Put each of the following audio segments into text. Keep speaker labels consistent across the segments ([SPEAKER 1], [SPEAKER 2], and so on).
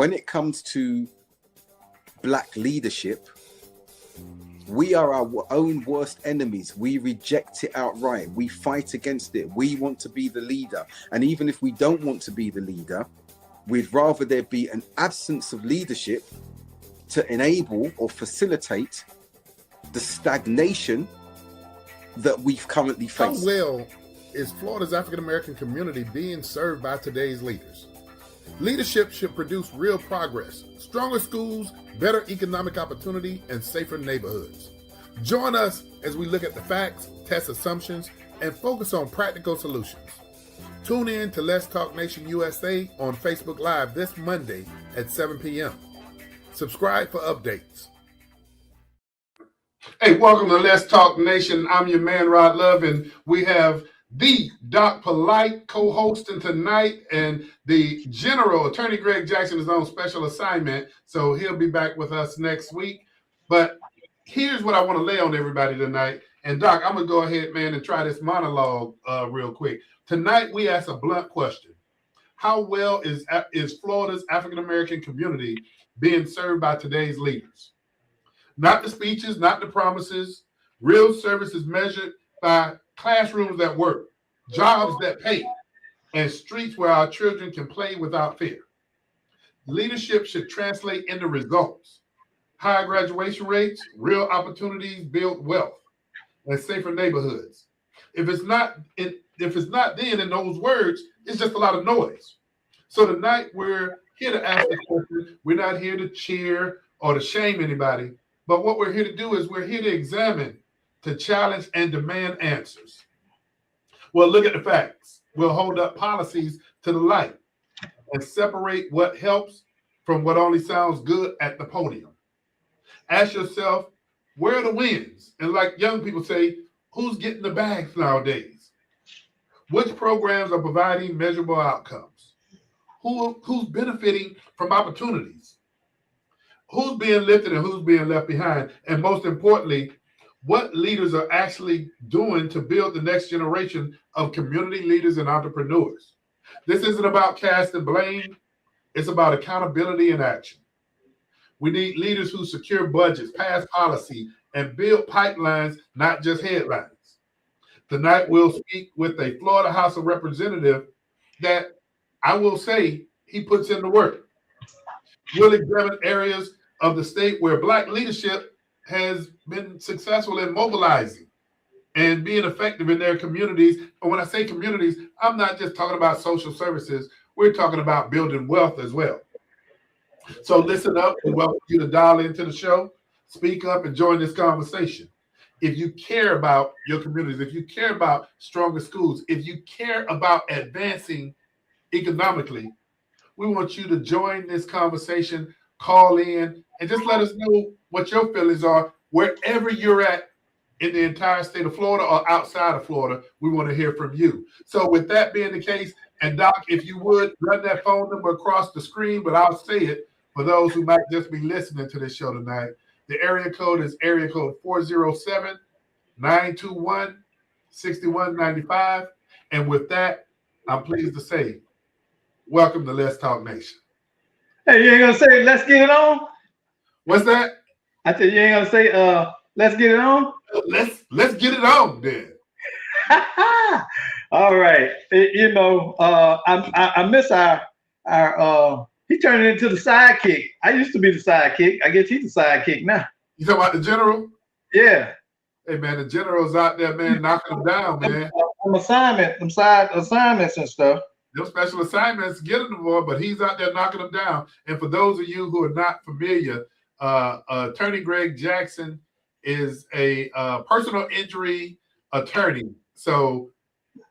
[SPEAKER 1] when it comes to black leadership, we are our own worst enemies. We reject it outright. We fight against it. We want to be the leader. And even if we don't want to be the leader, we'd rather there be an absence of leadership to enable or facilitate the stagnation that we've currently faced.
[SPEAKER 2] How well is Florida's African-American community being served by today's leaders? Leadership should produce real progress, stronger schools, better economic opportunity, and safer neighborhoods. Join us as we look at the facts, test assumptions, and focus on practical solutions. Tune in to Let's Talk Nation USA on Facebook Live this Monday at 7 p.m. Subscribe for updates. Hey, welcome to Let's Talk Nation. I'm your man, Rod Love, and we have the Doc Polite co-hosting tonight, and the General, Attorney Greg Jackson, is on special assignment, so he'll be back with us next week. But here's what I want to lay on everybody tonight. And Doc, I'm going to go ahead, man, and try this monologue real quick. Tonight, we ask a blunt question. How well is Florida's African-American community being served by today's leaders? Not the speeches, not the promises. Real service is measured by classrooms that work, jobs that pay, and streets where our children can play without fear. Leadership should translate into results. Higher graduation rates, real opportunities build wealth, and safer neighborhoods. If it's not then in those words, it's just a lot of noise. So tonight we're here to ask the question. We're not here to cheer or to shame anybody, but what we're here to do is we're here to examine, to challenge, and demand answers. We'll look at the facts. We'll hold up policies to the light and separate what helps from what only sounds good at the podium. Ask yourself, where are the wins? And like young people say, who's getting the bags nowadays? Which programs are providing measurable outcomes? Who's benefiting from opportunities? Who's being lifted and who's being left behind? And most importantly, what leaders are actually doing to build the next generation of community leaders and entrepreneurs. This isn't about casting blame. It's about accountability and action. We need leaders who secure budgets, pass policy, and build pipelines, not just headlines. Tonight, we'll speak with a Florida House of Representatives that I will say he puts in the work. We'll examine areas of the state where Black leadership has been successful in mobilizing and being effective in their communities. And when I say communities, I'm not just talking about social services. We're talking about building wealth as well. So listen up. We welcome you to dial into the show, speak up, and join this conversation. If you care about your communities, if you care about stronger schools, if you care about advancing economically, we want you to join this conversation, call in, and just let us know what your feelings are wherever you're at in the entire state of Florida or outside of Florida. We want to hear from you. So with that being the case, and Doc, if you would run that phone number across the screen, but I'll say it for those who might just be listening to this show tonight. The area code is area code 407-921-6195. And with that, I'm pleased to say, welcome to Let's Talk Nation.
[SPEAKER 3] Hey, you ain't gonna say let's get it on?
[SPEAKER 2] What's that?
[SPEAKER 3] I said you ain't gonna say let's get it on?
[SPEAKER 2] Let's get it on then.
[SPEAKER 3] All right. I miss our he turned into the sidekick. I used to be the sidekick. I guess he's the sidekick now.
[SPEAKER 2] You talking about the general?
[SPEAKER 3] Yeah.
[SPEAKER 2] Hey man, the general's out there, man, knocking them down, man.
[SPEAKER 3] Some side assignments and stuff.
[SPEAKER 2] Them special assignments get him the boy, but he's out there knocking them down. And for those of you who are not familiar, Attorney Greg Jackson is a personal injury attorney. So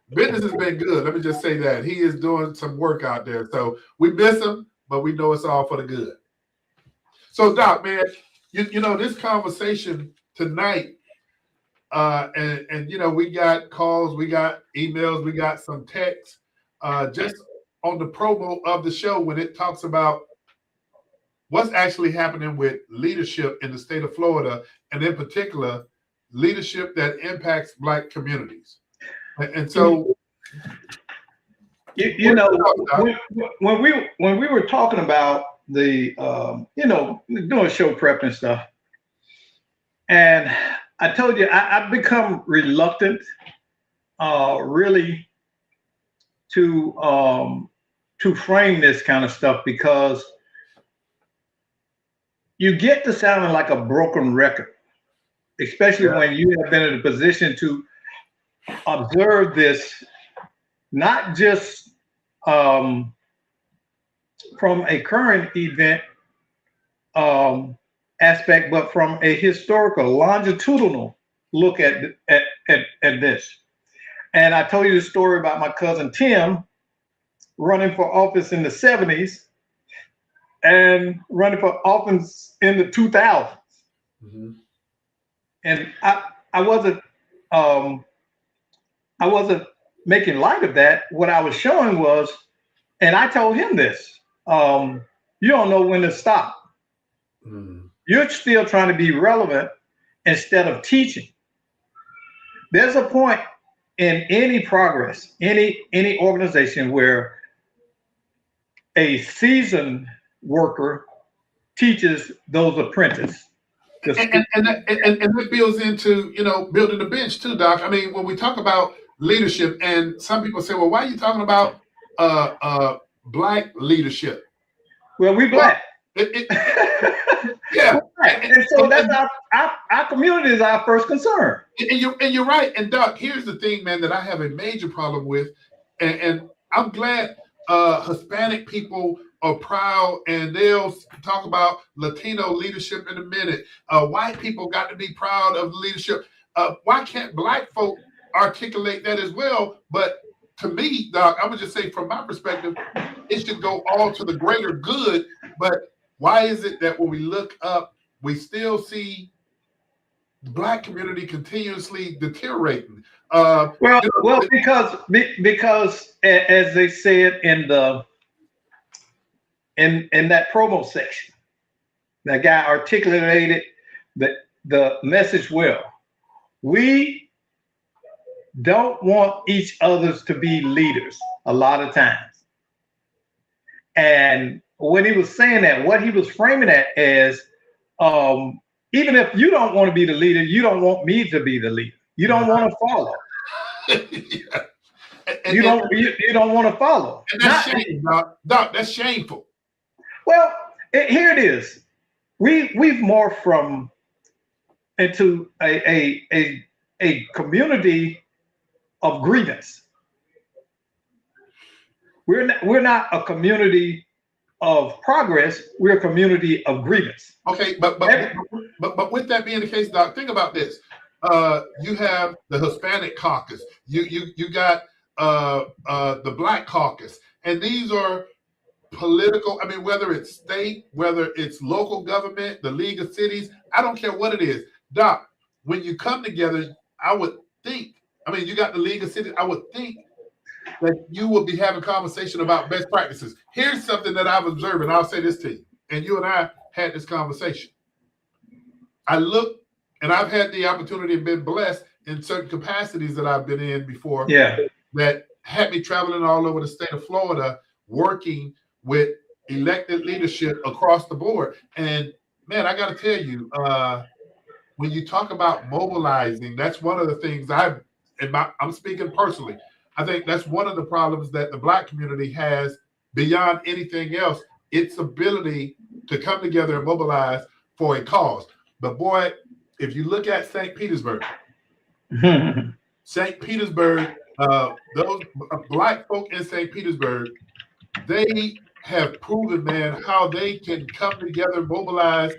[SPEAKER 2] business has been good. Let me just say that. He is doing some work out there. So we miss him, but we know it's all for the good. So Doc, man, you know, this conversation tonight, and you know, we got calls, we got emails, we got some texts, just on the promo of the show when it talks about what's actually happening with leadership in the state of Florida, and in particular, leadership that impacts Black communities. And so,
[SPEAKER 3] you know, when we were talking about doing show prep and stuff. And I told you I've become reluctant, really, to frame this kind of stuff, because you get to sounding like a broken record, especially when you have been in a position to observe this, not just from a current event aspect, but from a historical, longitudinal look at this. And I told you the story about my cousin Tim running for office in the 70s and running for office in the 2000s. Mm-hmm. And I wasn't making light of that. What I was showing was, and I told him this, you don't know when to stop. Mm. You're still trying to be relevant instead of teaching. There's a point in any progress, any organization, where a seasoned worker teaches those apprentices.
[SPEAKER 2] And that builds into, building the bench too, Doc. I mean, when we talk about leadership, and some people say, well, why are you talking about Black leadership?
[SPEAKER 3] Well, we Black.
[SPEAKER 2] Yeah.
[SPEAKER 3] And so that's our community is our first concern.
[SPEAKER 2] And you're right. And Doc, here's the thing, man, that I have a major problem with, and I'm glad Hispanic people are proud, and they'll talk about Latino leadership in a minute. White people got to be proud of leadership. Why can't Black folk articulate that as well? But to me, Doc, I'm gonna just say from my perspective, it should go all to the greater good. But why is it that when we look up, we still see the Black community continuously deteriorating?
[SPEAKER 3] Because as they said in that promo section, that guy articulated the message well. We don't want each others to be leaders a lot of times. And when he was saying that, what he was framing that as, even if you don't want to be the leader, you don't want me to be the leader. You don't want to follow.
[SPEAKER 2] Yeah.
[SPEAKER 3] You don't want to follow.
[SPEAKER 2] And that's shameful, Doc. That's shameful.
[SPEAKER 3] Well, here it is. We've morphed into a community of grievance. We're not a community of progress. We're a community of grievance.
[SPEAKER 2] Okay, but with that being the case, Doc, think about this. You have the Hispanic caucus. You got the Black caucus, and these are political. I mean, whether it's state, whether it's local government, the League of Cities, I don't care what it is. Doc, when you come together, I would think, you got the League of Cities, I would think that you will be having conversation about best practices. Here's something that I've observed, and I'll say this to you, and you and I had this conversation. I look, and I've had the opportunity and been blessed in certain capacities that I've been in before, that had me traveling all over the state of Florida, working with elected leadership across the board. And man, I got to tell you, when you talk about mobilizing, that's one of the things I'm speaking personally. I think that's one of the problems that the Black community has beyond anything else, its ability to come together and mobilize for a cause. But boy, if you look at St. Petersburg, St. Petersburg, those Black folk in St. Petersburg, they have proven, man, how they can come together, mobilize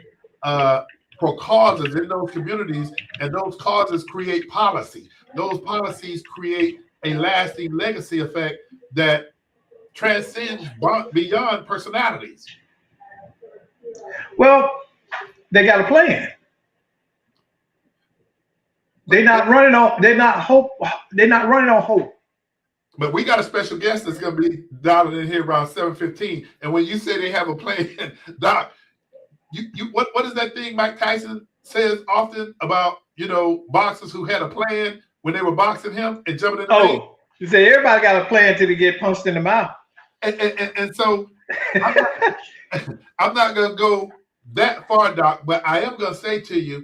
[SPEAKER 2] for causes in those communities, and those causes create policy. Those policies create a lasting legacy effect that transcends beyond personalities.
[SPEAKER 3] Well, they got a plan. They're not running on hope.
[SPEAKER 2] But we got a special guest that's going to be dialing in here around 7:15. And when you say they have a plan, Doc, what is that thing Mike Tyson says often about, boxers who had a plan when they were boxing him and jumping in the ring?
[SPEAKER 3] You say everybody got a plan till they get punched in the mouth.
[SPEAKER 2] And so I'm not going to go that far, Doc, but I am going to say to you,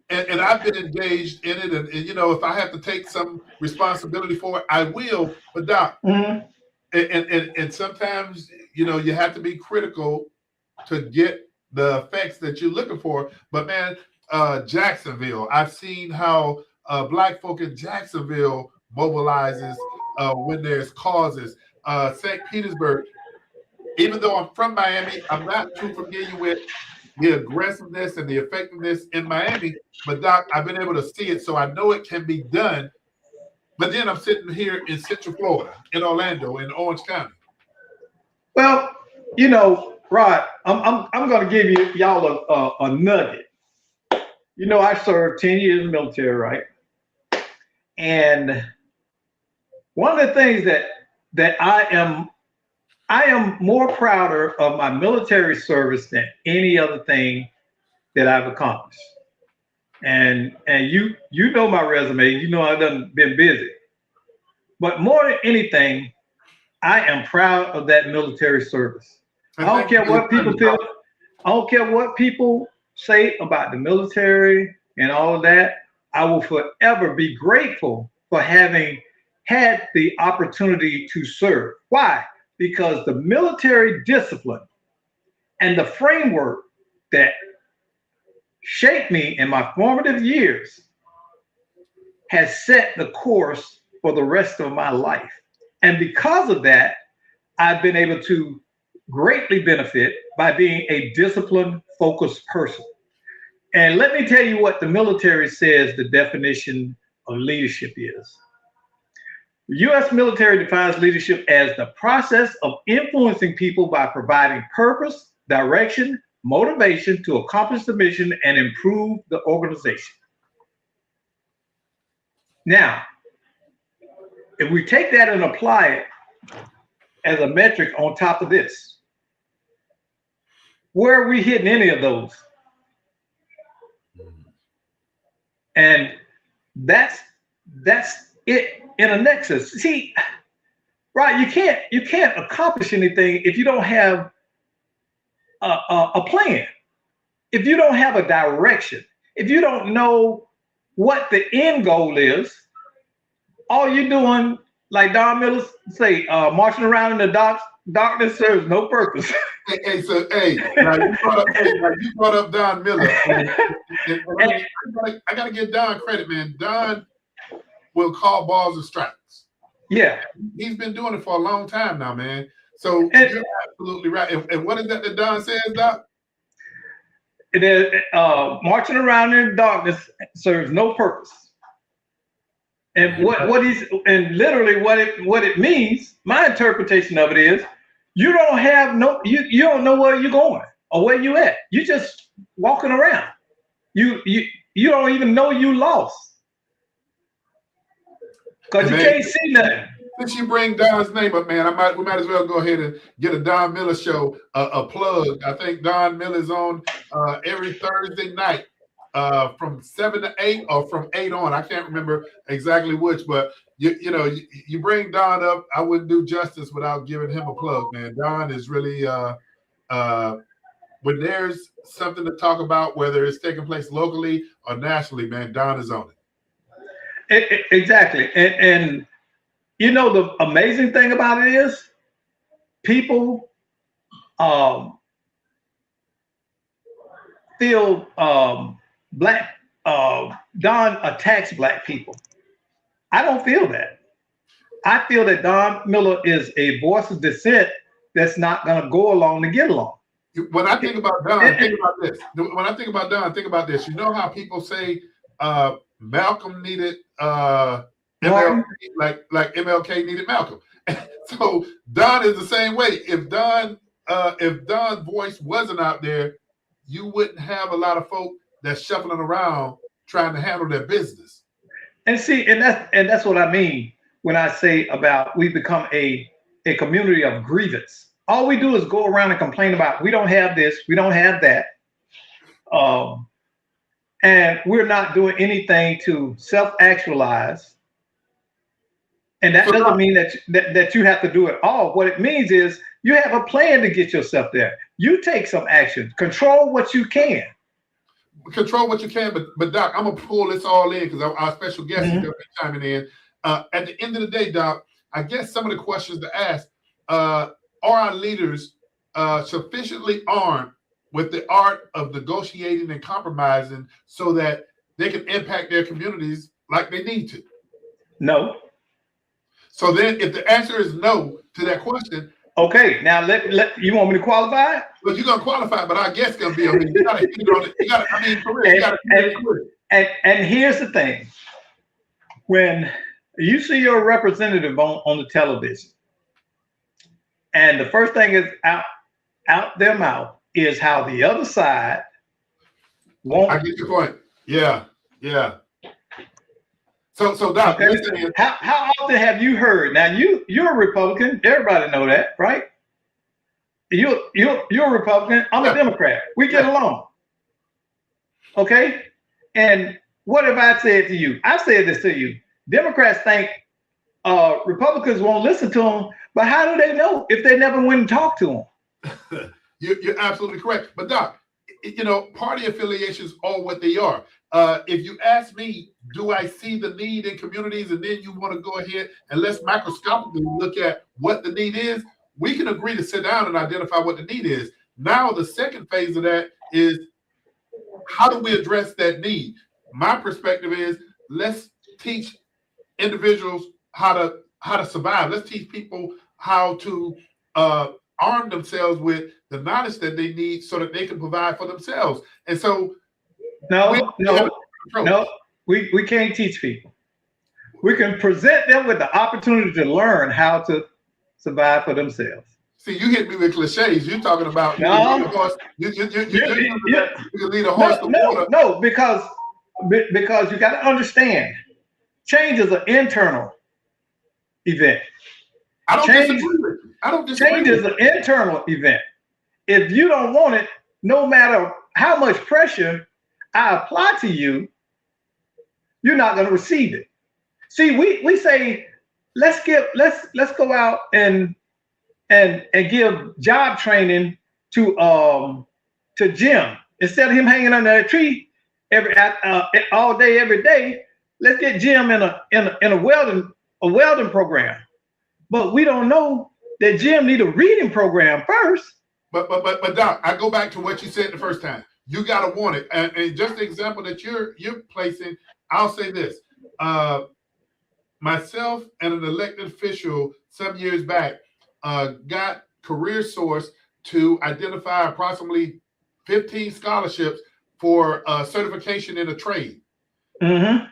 [SPEAKER 2] and I've been engaged in it, and if I have to take some responsibility for it, I will. But Doc, and sometimes you have to be critical to get the effects that you're looking for. But man, Jacksonville, I've seen how Black folk in Jacksonville mobilizes when there's causes. St. Petersburg, even though I'm from Miami, I'm not too familiar with the aggressiveness and the effectiveness in Miami. But Doc, I've been able to see it, so I know it can be done. But then I'm sitting here in Central Florida, in Orlando, in Orange County.
[SPEAKER 3] Well, Rod, I'm going to give y'all a nugget. I served 10 years in the military, right? And one of the things that I am more prouder of my military service than any other thing that I've accomplished. And you know my resume, I've been busy. But more than anything, I am proud of that military service. I don't care what people feel. I don't care what people say about the military and all of that. I will forever be grateful for having had the opportunity to serve. Why? Because the military discipline and the framework that shaped me in my formative years has set the course for the rest of my life. And because of that, I've been able to greatly benefit by being a discipline focused person. And let me tell you what the military says the definition of leadership is. The U.S. military defines leadership as the process of influencing people by providing purpose, direction, motivation to accomplish the mission and improve the organization. Now, if we take that and apply it as a metric on top of this, where are we hitting any of those? And that's it in a nexus. See, right? You can't accomplish anything if you don't have a plan, if you don't have a direction, if you don't know what the end goal is. All you're doing, like Don Miller say, marching around in the darkness serves no purpose.
[SPEAKER 2] Now you brought up Don Miller. I got to give Don credit, man. Don will call balls and strikes.
[SPEAKER 3] Yeah.
[SPEAKER 2] He's been doing it for a long time now, man. So you're absolutely right. And what is that Don says, Doc?
[SPEAKER 3] Marching around in the darkness serves no purpose. And what it means, my interpretation of it is, you don't know where you're going or where you at. You just walking around. You don't even know you lost because you can't see nothing.
[SPEAKER 2] Since you bring Don's name up, man, we might as well go ahead and get a Don Miller show a plug. I think Don Miller's on every Thursday night. From 7 to 8 or from 8 on. I can't remember exactly which, but you bring Don up, I wouldn't do justice without giving him a plug, man. Don is really when there's something to talk about, whether it's taking place locally or nationally, man, Don is on
[SPEAKER 3] it. Exactly. And the amazing thing about it is people feel Black Don attacks Black people. I don't feel that. I feel that Don Miller is a voice of dissent that's not going to go along to get along.
[SPEAKER 2] When I think about Don, think about this. When I think about Don, think about this. You know how people say Malcolm needed MLK, like MLK needed Malcolm. So Don is the same way. If Don's voice wasn't out there, you wouldn't have a lot of folk that's shuffling around trying to handle their business.
[SPEAKER 3] And see, and that's what I mean when I say about we become a community of grievance. All we do is go around and complain about we don't have this, we don't have that. And we're not doing anything to self-actualize And that doesn't mean that you have to do it all. What it means is you have a plan to get yourself there. You take some action. Control what you can.
[SPEAKER 2] Control what you can, but Doc, I'm gonna pull this all in because our special guest is gonna be chiming in. At the end of the day, Doc, I guess some of the questions to ask: are our leaders sufficiently armed with the art of negotiating and compromising so that they can impact their communities like they need to?
[SPEAKER 3] No.
[SPEAKER 2] So then, if the answer is no to that question,
[SPEAKER 3] okay. Now let you want me to qualify it?
[SPEAKER 2] Well, you're gonna qualify, but our guest gonna be on it. You gotta hit on it. You gotta, I mean, for real, you gotta hit it.
[SPEAKER 3] And here's the thing: when you see your representative on the television, and the first thing is out their mouth is how the other side won't.
[SPEAKER 2] I get your point. Yeah. So Doc,
[SPEAKER 3] okay. How often have you heard? Now you're a Republican. Everybody know that, right? You're a Republican. I'm a Democrat. We get along. Okay. And what have I said to you? I said this to you. Democrats think Republicans won't listen to them, but how do they know if they never went and talked to them?
[SPEAKER 2] You're absolutely correct. But Doc, party affiliations are what they are. If you ask me, do I see the need in communities, and then you want to go ahead and let's microscopically look at what the need is, we can agree to sit down and identify what the need is. Now, the second phase of that is how do we address that need? My perspective is let's teach individuals how to survive. Let's teach people how to arm themselves with the knowledge that they need so that they can provide for themselves. And so
[SPEAKER 3] No, we can't teach people. We can present them with the opportunity to learn how to survive for themselves.
[SPEAKER 2] See, you hit me with cliches. You're talking about you can lead a horse to water.
[SPEAKER 3] No, because you got to understand, change is an internal event.
[SPEAKER 2] I don't disagree.
[SPEAKER 3] Change is an internal event. If you don't want it, no matter how much pressure I apply to you, you're not going to receive it. See, we say let's go out and give job training to Jim instead of him hanging under a tree all day every day. Let's get Jim in a welding program. But we don't know that Jim need a reading program first.
[SPEAKER 2] But Doc, I go back to what you said the first time. You gotta want it, and just the example that you're placing, I'll say this: myself and an elected official some years back got Career Source to identify approximately 15 scholarships for certification in a trade.
[SPEAKER 3] Mm-hmm.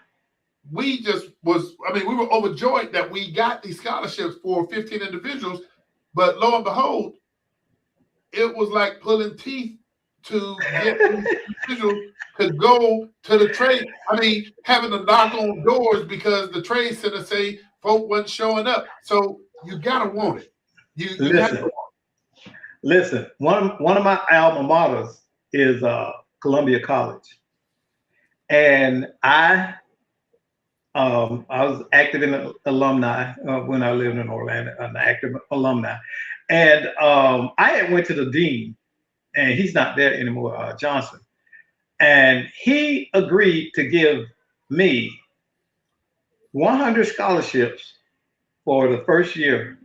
[SPEAKER 2] We were overjoyed that we got these scholarships for 15 individuals, but lo and behold, it was like pulling teeth to get individuals to go to the trade. I mean, having to knock on doors because the trade center say folk wasn't showing up. So you gotta want it.
[SPEAKER 3] Listen. One of my alma maters is Columbia College, and I was active in the alumni when I lived in Orlando, an active alumni, and I had went to the dean. And he's not there anymore, Johnson. And he agreed to give me 100 scholarships for the first year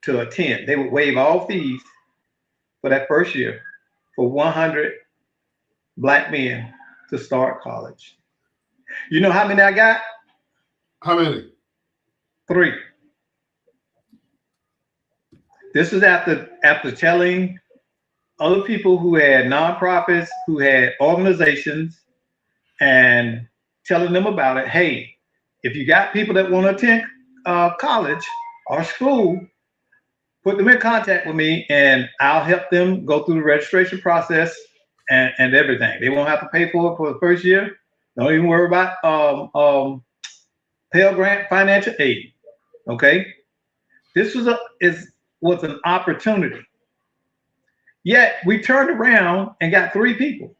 [SPEAKER 3] to attend. They would waive all fees for that first year for 100 Black men to start college. You know how many I got?
[SPEAKER 2] How many?
[SPEAKER 3] 3. This is after telling other people who had nonprofits, who had organizations, and telling them about it. Hey, if you got people that want to attend college or school, put them in contact with me and I'll help them go through the registration process and everything. They won't have to pay for it for the first year. Don't even worry about Pell Grant financial aid. Okay? This was an opportunity. Yet we turned around and got 3 people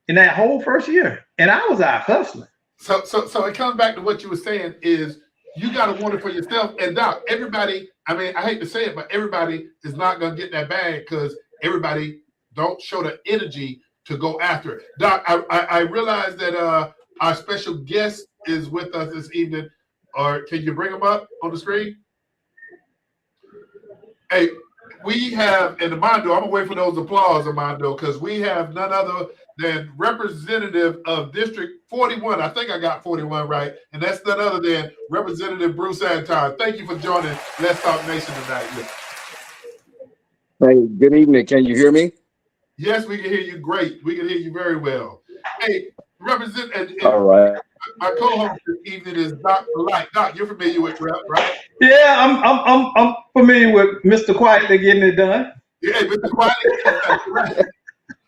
[SPEAKER 3] in that whole first year, and I was out hustling.
[SPEAKER 2] So it comes back to what you were saying: is you got to want it for yourself. And Doc, everybody, I mean, I hate to say it, but everybody is not going to get that bag because everybody don't show the energy to go after it. Doc, I realize that our special guest is with us this evening. Or can you bring him up on the screen? Hey, we have, and Armando, I'm going to wait for those applause, Armando, because we have none other than representative of District 41. I think I got 41 right. And that's none other than Representative Bruce Anton. Thank you for joining Let's Talk Nation tonight.
[SPEAKER 4] Hey, good evening. Can you hear me?
[SPEAKER 2] Yes, we can hear you great. We can hear you very well. Hey,
[SPEAKER 4] All right.
[SPEAKER 2] My co-host this evening is Doc Polite. Doc, you're familiar with Rep, right?
[SPEAKER 3] Yeah, I'm familiar with Mr. Quietly getting it done.
[SPEAKER 2] Yeah, Mr. Quietly.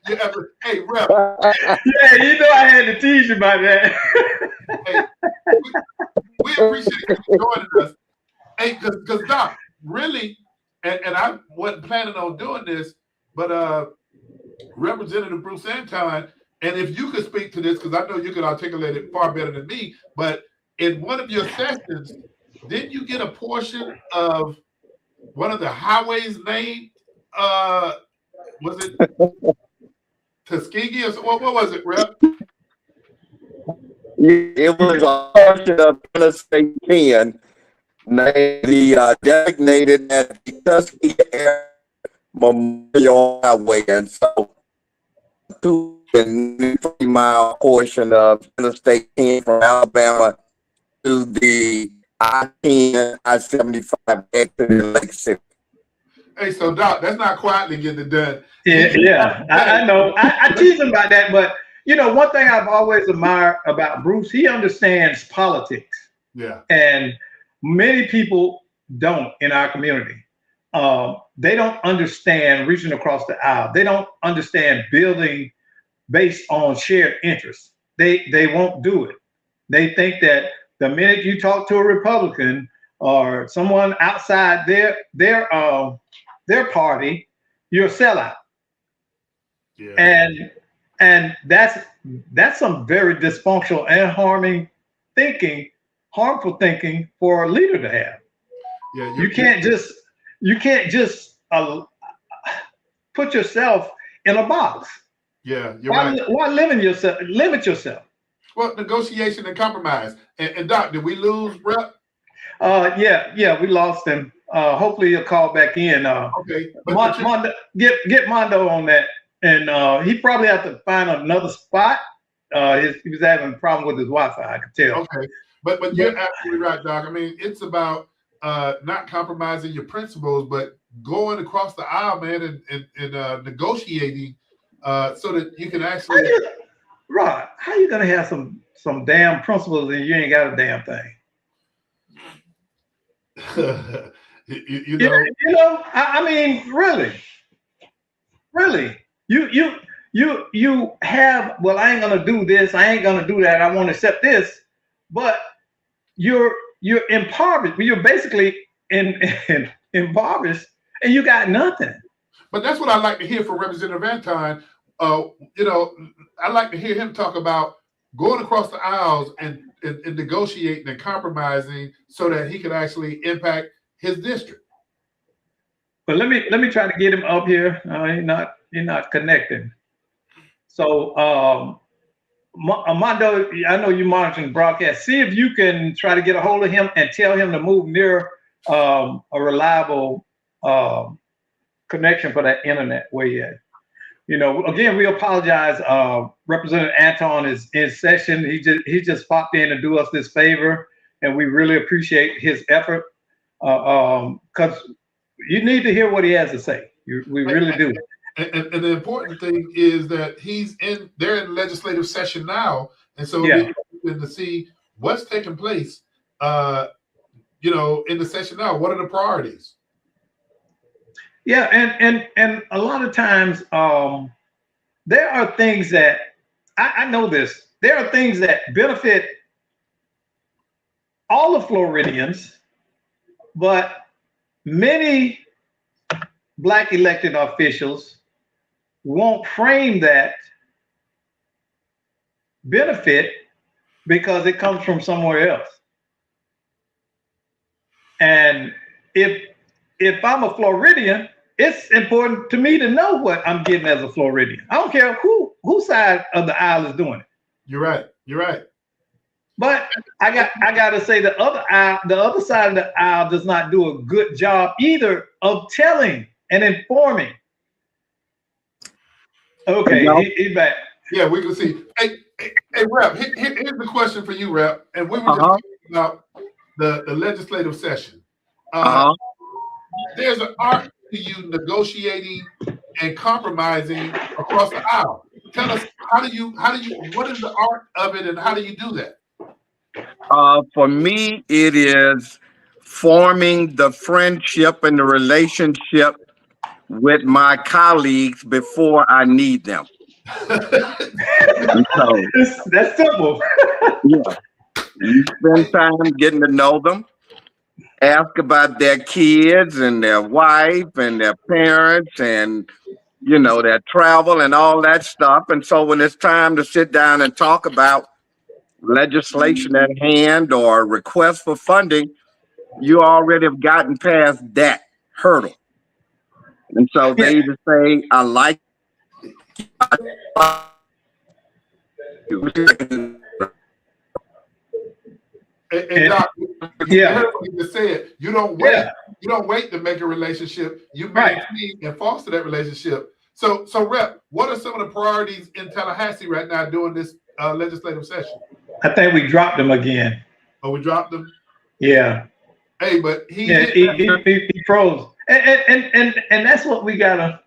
[SPEAKER 2] Yeah, hey, Rep.
[SPEAKER 3] Yeah, you know I had to tease you about that.
[SPEAKER 2] Hey, we appreciate you joining us. Hey, because Doc, really, and I wasn't planning on doing this, but Representative Bruce Anton, and if you could speak to this, because I know you could articulate it far better than me, but in one of your sessions, didn't you get a portion of one of the highways named? Was it Tuskegee or so? What was it, Rep?
[SPEAKER 4] It was a portion of Interstate 10, named the designated as the Tuskegee Air Memorial Highway, and so 2-3-mile portion of Interstate 10 from Alabama to the I-10, I-75 exit in Lake City.
[SPEAKER 2] Hey, so Doc, that's not quietly getting it done.
[SPEAKER 3] Yeah, I know. I tease him about that, but you know, one thing I've always admired about Bruce, he understands politics.
[SPEAKER 2] Yeah.
[SPEAKER 3] And many people don't in our community. They don't understand reaching across the aisle. They don't understand building based on shared interests. They won't do it. They think that the minute you talk to a Republican or someone outside their party, you're a sellout.
[SPEAKER 2] Yeah.
[SPEAKER 3] And that's some very dysfunctional and harmful thinking for a leader to have.
[SPEAKER 2] Yeah.
[SPEAKER 3] You can't just put yourself in a box.
[SPEAKER 2] Yeah, you're right.
[SPEAKER 3] Why limit yourself?
[SPEAKER 2] Well, negotiation and compromise. And Doc, did we lose Rep?
[SPEAKER 3] Yeah, we lost him. Hopefully he'll call back in.
[SPEAKER 2] Okay.
[SPEAKER 3] Mondo, get Mondo on that. And he probably have to find another spot. He was having a problem with his Wi-Fi, I could tell.
[SPEAKER 2] Okay. But you're absolutely right, Doc. I mean, it's about not compromising your principles, but going across the aisle, man, and negotiating so that you can actually.
[SPEAKER 3] Rod, how you gonna have some damn principles and you ain't got a damn thing?
[SPEAKER 2] you know.
[SPEAKER 3] I mean, really, you have. Well, I ain't gonna do this. I ain't gonna do that. I won't accept this. But you're impoverished. You're basically impoverished, and you got nothing.
[SPEAKER 2] But that's what I like to hear from Representative Anton. You know, I like to hear him talk about going across the aisles and negotiating and compromising so that he can actually impact his district.
[SPEAKER 3] But let me try to get him up here. He's not connecting. So Armando, I know you're monitoring the broadcast. See if you can try to get a hold of him and tell him to move near a reliable connection for that internet where he at. You know, again, we apologize. Representative Anton is in session. He just popped in to do us this favor, and we really appreciate his effort because you need to hear what he has to say. We really do.
[SPEAKER 2] And the important thing is that they're in legislative session now, and so
[SPEAKER 3] Yeah.
[SPEAKER 2] we're interested to see what's taking place. You know, in the session now, what are the priorities?
[SPEAKER 3] Yeah, and a lot of times there are things that I know this. There are things that benefit all the Floridians, but many Black elected officials won't frame that benefit because it comes from somewhere else. And if I'm a Floridian, it's important to me to know what I'm getting as a Floridian. I don't care whose side of the aisle is doing it.
[SPEAKER 2] You're right. You're right.
[SPEAKER 3] But I got to say the other side of the aisle does not do a good job either of telling and informing. Okay, he's back.
[SPEAKER 2] Yeah, we can see. Hey, Rep, here's the question for you, Rep. And we were just talking about the legislative session. There's an art to you negotiating and compromising across the aisle. Tell us, what is the art of it and how do you do that?
[SPEAKER 4] For me, it is forming the friendship and the relationship with my colleagues before I need them. So,
[SPEAKER 3] that's simple.
[SPEAKER 4] Yeah. You spend time getting to know them, ask about their kids and their wife and their parents and, their travel and all that stuff. And so when it's time to sit down and talk about legislation at hand or request for funding, you already have gotten past that hurdle. And so they either say, I like
[SPEAKER 2] And Doc, you heard what he just said. You don't wait. Yeah. You don't wait to make a relationship. You maintain and foster that relationship. So Rep, what are some of the priorities in Tallahassee right now during this legislative session?
[SPEAKER 3] I think we dropped them again.
[SPEAKER 2] Oh, we dropped them?
[SPEAKER 3] Yeah.
[SPEAKER 2] Hey, but he
[SPEAKER 3] froze. And that's what we gotta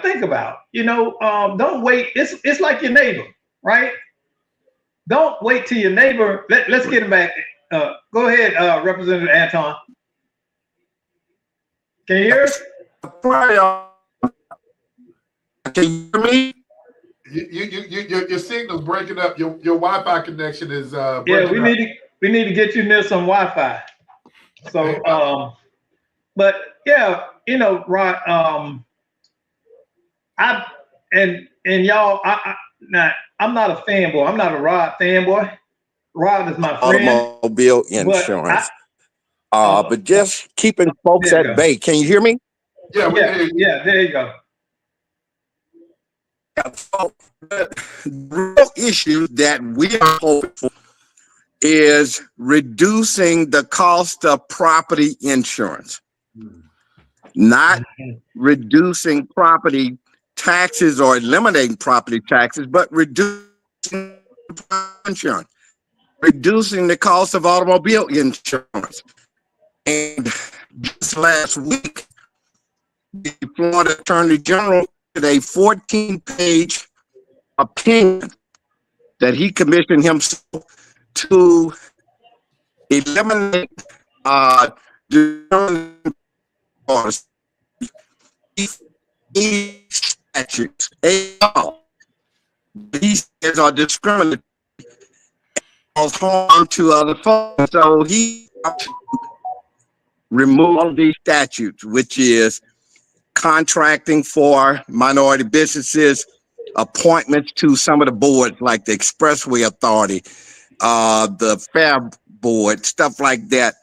[SPEAKER 3] think about. Don't wait. It's like your neighbor, right? Don't wait till your neighbor. Let's get him back. Go ahead, Representative Anton. Can you hear us?
[SPEAKER 4] Can you hear me?
[SPEAKER 2] Your signal's breaking up. Your Wi-Fi connection is
[SPEAKER 3] yeah. We need to get you near some Wi-Fi. So, but yeah, Rod. Y'all. Now, I'm not a fanboy. I'm not a Rod fanboy. Rod is my friend.
[SPEAKER 4] Automobile insurance. But just keeping folks at bay. Can you hear me?
[SPEAKER 2] Yeah,
[SPEAKER 3] there you go.
[SPEAKER 4] So the real issue that we are hoping for is reducing the cost of property insurance, not reducing property taxes or eliminating property taxes, but reducing insurance, reducing the cost of automobile insurance. And just last week, the Florida Attorney General did a 14-page opinion that he commissioned himself to eliminate statutes. These are discriminatory, cause harm to other folks. So he removed all these statutes, which is contracting for minority businesses, appointments to some of the boards like the Expressway Authority, the Fair Board, stuff like that.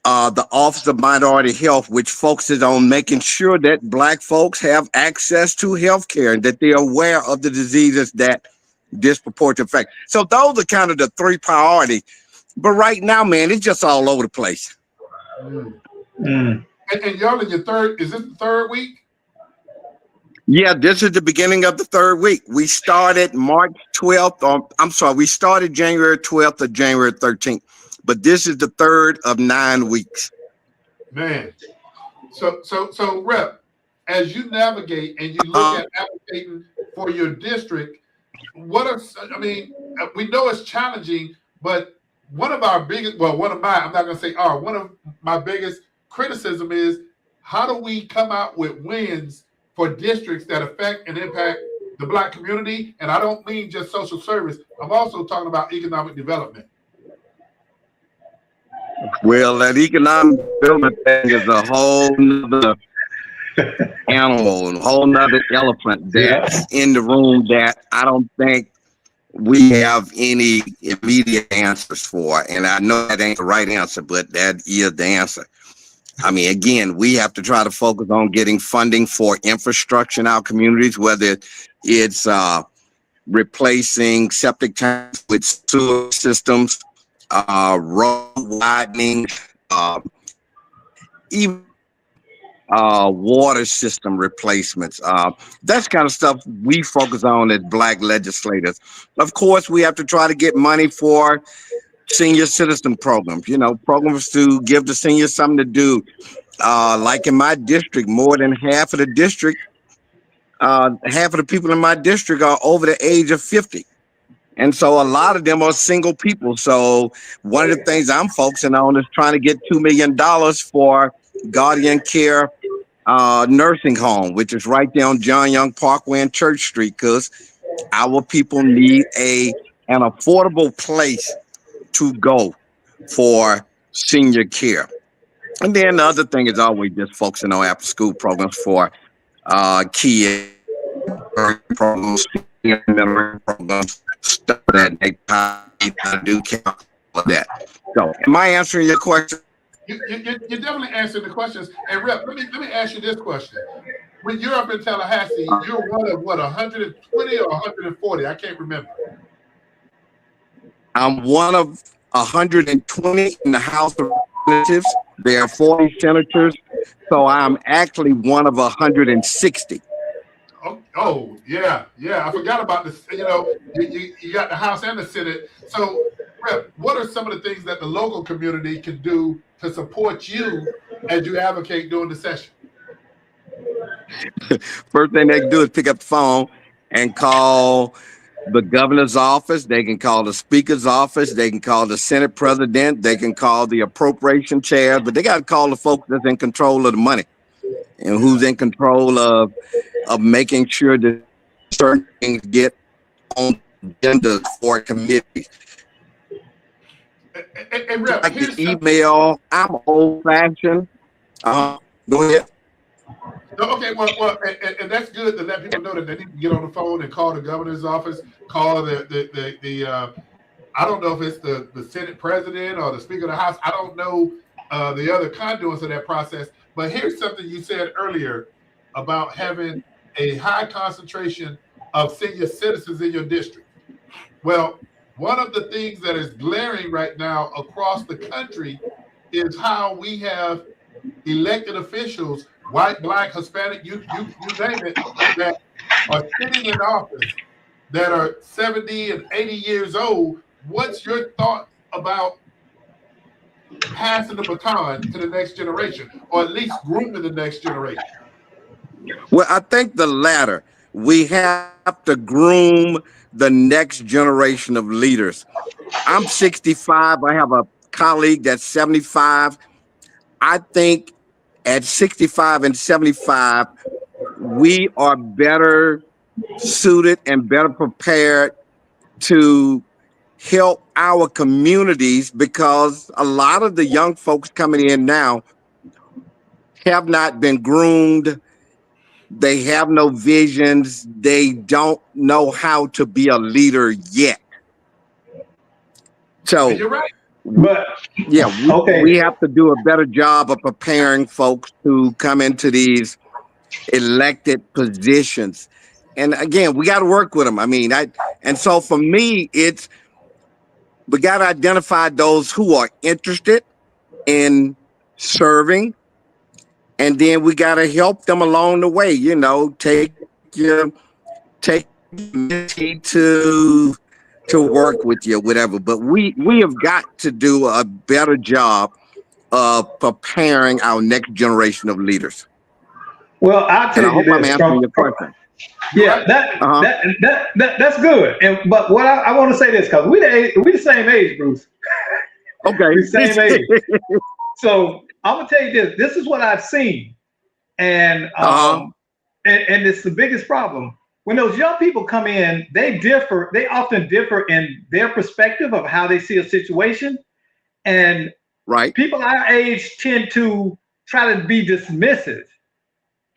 [SPEAKER 4] The Office of Minority Health, which focuses on making sure that Black folks have access to health care and that they're aware of the diseases that disproportionately affect. So those are kind of the three priorities. But right now, man, it's just all over the place.
[SPEAKER 2] And y'all in your third, is this the third week?
[SPEAKER 4] Yeah, this is the beginning of the third week. We started March 12th, we started January 12th or January 13th. But this is the third of 9 weeks.
[SPEAKER 2] Man. So Rep, as you navigate and you look at advocating for your district, we know it's challenging, but one of my biggest criticism is, how do we come out with wins for districts that affect and impact the Black community? And I don't mean just social service. I'm also talking about economic development.
[SPEAKER 4] Well, that economic development thing is a whole nother animal, a whole nother elephant that's in the room that I don't think we have any immediate answers for. And I know that ain't the right answer, but that is the answer. I mean, again, we have to try to focus on getting funding for infrastructure in our communities, whether it's replacing septic tanks with sewer systems, road widening, even water system replacements. That's kind of stuff we focus on as Black legislators. Of course, we have to try to get money for senior citizen programs, programs to give the seniors something to do. Like in my district, more than half of the district, half of the people in my district are over the age of 50. And so a lot of them are single people. So one of the things I'm focusing on is trying to get $2 million for Guardian Care nursing home, which is right there on John Young Parkway and Church Street, because our people need an affordable place to go for senior care. And then the other thing is always just focusing on after school programs for kids, programs, programs, stuff that they do that. So am I answering your question?
[SPEAKER 2] You're definitely answering the questions. And Rep, let me ask you this question. When you're up in Tallahassee, you're one of what, 120 or 140? I can't remember.
[SPEAKER 4] I'm one of 120 in the House of Representatives. There are 40 senators, so I'm actually one of 160.
[SPEAKER 2] Oh yeah. I forgot about this. You got the House and the Senate. So, Rep, what are some of the things that the local community can do to support you as you advocate during the session?
[SPEAKER 4] First thing they can do is pick up the phone and call the governor's office. They can call the speaker's office. They can call the Senate president. They can call the appropriation chair, but they got to call the folks that's in control of the money and who's in control of making sure that certain things get on agendas for committees.
[SPEAKER 2] And Rep,
[SPEAKER 4] like the email, I'm old-fashioned. Go ahead.
[SPEAKER 2] Okay, well, and that's good to let people know that they need to get on the phone and call the governor's office, call the I don't know if it's the Senate president or the Speaker of the House. I don't know the other conduits of that process. But here's something you said earlier about having a high concentration of senior citizens in your district. Well, one of the things that is glaring right now across the country is how we have elected officials, white, Black, Hispanic, you name it, that are sitting in office that are 70 and 80 years old. What's your thought about passing the baton to the next generation, or at least grooming the next generation?
[SPEAKER 4] Well, I think the latter. We have to groom the next generation of leaders. I'm 65. I have a colleague that's 75. I think at 65 and 75, we are better suited and better prepared to help our communities, because a lot of the young folks coming in now have not been groomed. They have no visions. They don't know how to be a leader yet. So
[SPEAKER 2] you're right.
[SPEAKER 3] But
[SPEAKER 4] yeah, we have to do a better job of preparing folks to come into these elected positions. And again, we got to work with them. I mean, and so for me, we got to identify those who are interested in serving, and then we got to help them along the way. Take me to work with you, whatever. But we have got to do a better job of preparing our next generation of leaders.
[SPEAKER 3] Well, I'll tell you this.
[SPEAKER 4] I'm answering your question.
[SPEAKER 3] Yeah, that's good. But what I want to say this, because we the same age, Bruce.
[SPEAKER 4] Okay,
[SPEAKER 3] we the same age. So I'm gonna tell you this. This is what I've seen, and it's the biggest problem. When those young people come in, they often differ in their perspective of how they see a situation. And people our age tend to try to be dismissive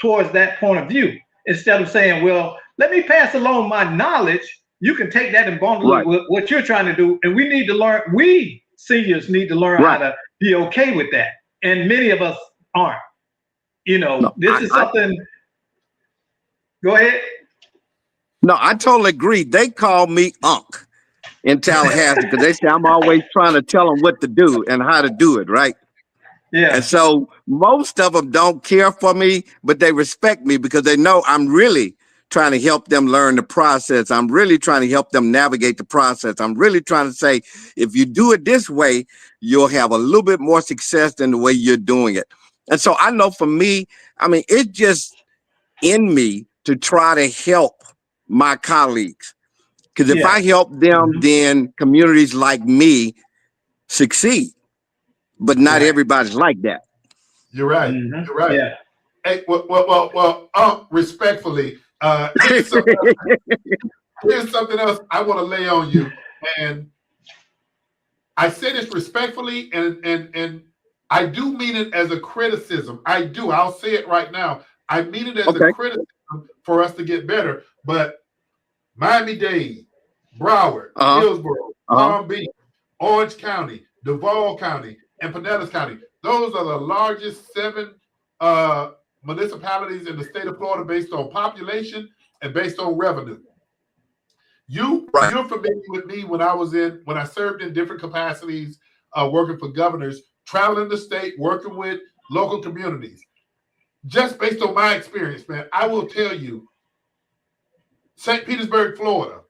[SPEAKER 3] towards that point of view, instead of saying, well, let me pass along my knowledge You can take that and bundle
[SPEAKER 4] Right.
[SPEAKER 3] it with what you're trying to do. And we need to learn, we seniors need to learn
[SPEAKER 4] Right.
[SPEAKER 3] how to be okay with that. And many of us aren't. You know,
[SPEAKER 4] No,
[SPEAKER 3] this is something. Go ahead.
[SPEAKER 4] No, I totally agree. They call me Unc in Tallahassee because they say I'm always trying to tell them what to do and how to do it, right?
[SPEAKER 3] Yeah.
[SPEAKER 4] And so most of them don't care for me, but they respect me because they know I'm really trying to help them learn the process. I'm really trying to help them navigate the process. I'm really trying to say, if you do it this way, you'll have a little bit more success than the way you're doing it. And so I know for me, I mean, it's just in me to try to help my colleagues. Because if I help them, then communities like me succeed. But not everybody's like that.
[SPEAKER 2] You're right. You're right.
[SPEAKER 3] Yeah.
[SPEAKER 2] Hey, well, respectfully, here's something else I want to lay on you. And I say this respectfully, and I do mean it as a criticism. I do. I'll say it right now. I mean it as a criticism for us to get better. But Miami-Dade, Broward, Hillsborough, Palm Beach, Orange County, Duval County, and Pinellas County. Those are the largest 7 municipalities in the state of Florida based on population and based on revenue. You're familiar with me when I served in different capacities, working for governors, traveling the state, working with local communities. Just based on my experience, man, I will tell you, St. Petersburg, Florida,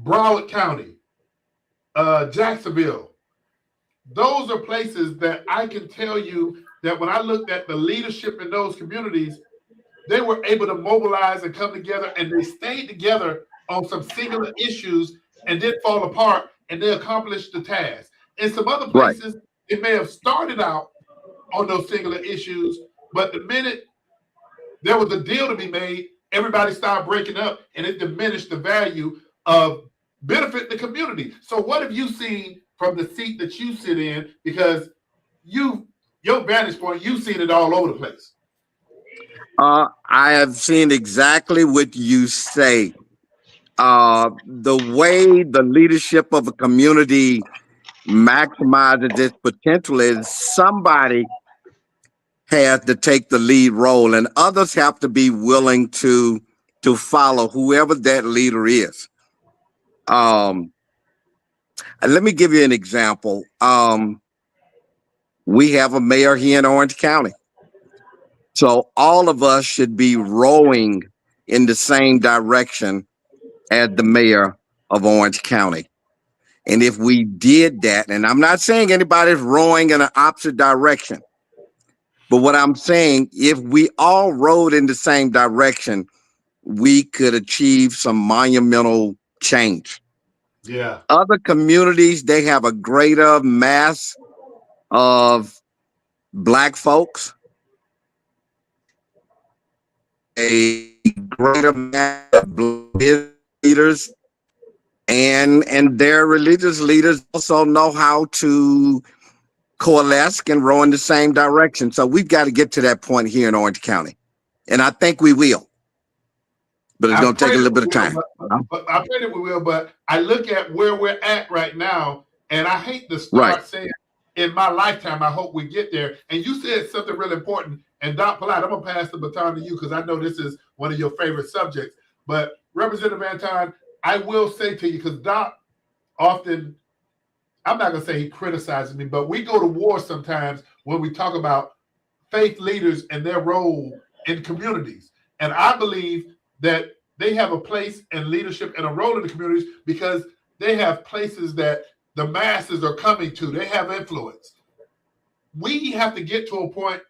[SPEAKER 2] Broward County, Jacksonville, those are places that I can tell you that when I looked at the leadership in those communities, they were able to mobilize and come together, and they stayed together on some singular issues and didn't fall apart, and they accomplished the task. In some other places, it may have started out on those singular issues, but the minute there was a deal to be made, everybody started breaking up, and it diminished the value of benefit the community. So what have you seen from the seat that you sit in? Because your vantage point, you've seen it all over the place.
[SPEAKER 4] I have seen exactly what you say. The way the leadership of a community maximizes its potential is somebody has to take the lead role, and others have to be willing to follow whoever that leader is. Let me give you an example. We have a mayor here in Orange County. So all of us should be rowing in the same direction as the mayor of Orange County. And if we did that, and I'm not saying anybody's rowing in an opposite direction, but what I'm saying, if we all rowed in the same direction, we could achieve some monumental change.
[SPEAKER 2] Yeah.
[SPEAKER 4] Other communities, they have a greater mass of Black folks, a greater mass of Black leaders, and their religious leaders also know how to coalesce and row in the same direction. So we've got to get to that point here in Orange County. And I think we will. But it's going to take a little bit of time.
[SPEAKER 2] But I pray that we will. But I look at where we're at right now, and I hate to start saying, in my lifetime, I hope we get there. And you said something really important. And Doc Polite, I'm going to pass the baton to you because I know this is one of your favorite subjects. But Representative Anton, I will say to you, because Doc often, I'm not going to say he criticizes me, but we go to war sometimes when we talk about faith leaders and their role in communities. And I believe that they have a place in leadership and a role in the communities because they have places that the masses are coming to. They have influence. We have to get to a point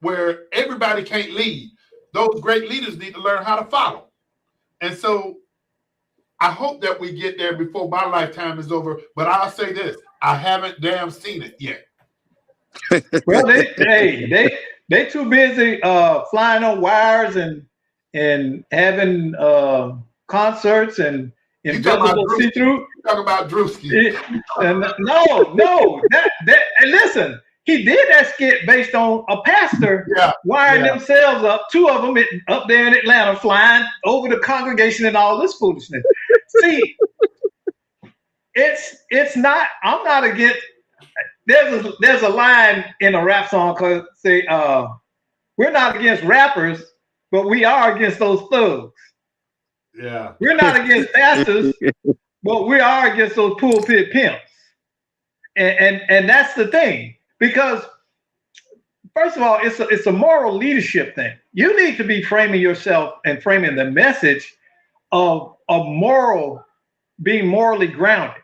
[SPEAKER 2] where everybody can't lead. Those great leaders need to learn how to follow. And so I hope that we get there before my lifetime is over. But I'll say this, I haven't damn seen it yet.
[SPEAKER 3] Well, they too busy flying on wires and having concerts and invisible see-through.
[SPEAKER 2] Talk about Drewski.
[SPEAKER 3] No. And listen, he did that skit based on a pastor wiring themselves up, 2 of them up there in Atlanta, flying over the congregation and all this foolishness. See, it's not. I'm not against. There's a line in a rap song called say, "We're not against rappers, but we are against those thugs."
[SPEAKER 2] Yeah.
[SPEAKER 3] We're not against pastors, but we are against those pulpit pimps. And that's the thing, because first of all, it's a moral leadership thing. You need to be framing yourself and framing the message of being morally grounded.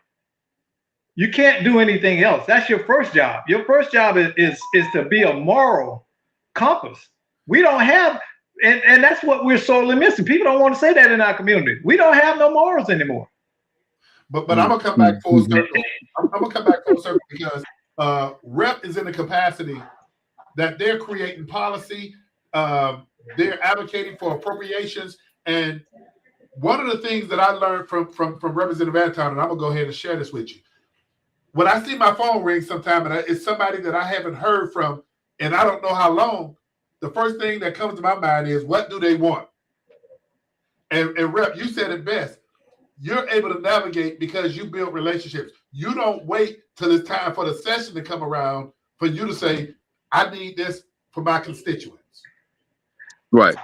[SPEAKER 3] You can't do anything else. That's your first job. Your first job is to be a moral compass. We don't have, and that's what we're sorely missing. People don't want to say that in our community. We don't have no morals anymore.
[SPEAKER 2] But I'm gonna come back full circle. I'm gonna come back full circle because Rep is in the capacity that they're creating policy, they're advocating for appropriations, and one of the things that I learned from Representative Anton, and I'm gonna go ahead and share this with you. When I see my phone ring sometime and it's somebody that I haven't heard from and I don't know how long, the first thing that comes to my mind is, what do they want? And Rep, you said it best. You're able to navigate because you build relationships. You don't wait till it's time for the session to come around for you to say, I need this for my constituents.
[SPEAKER 4] Right.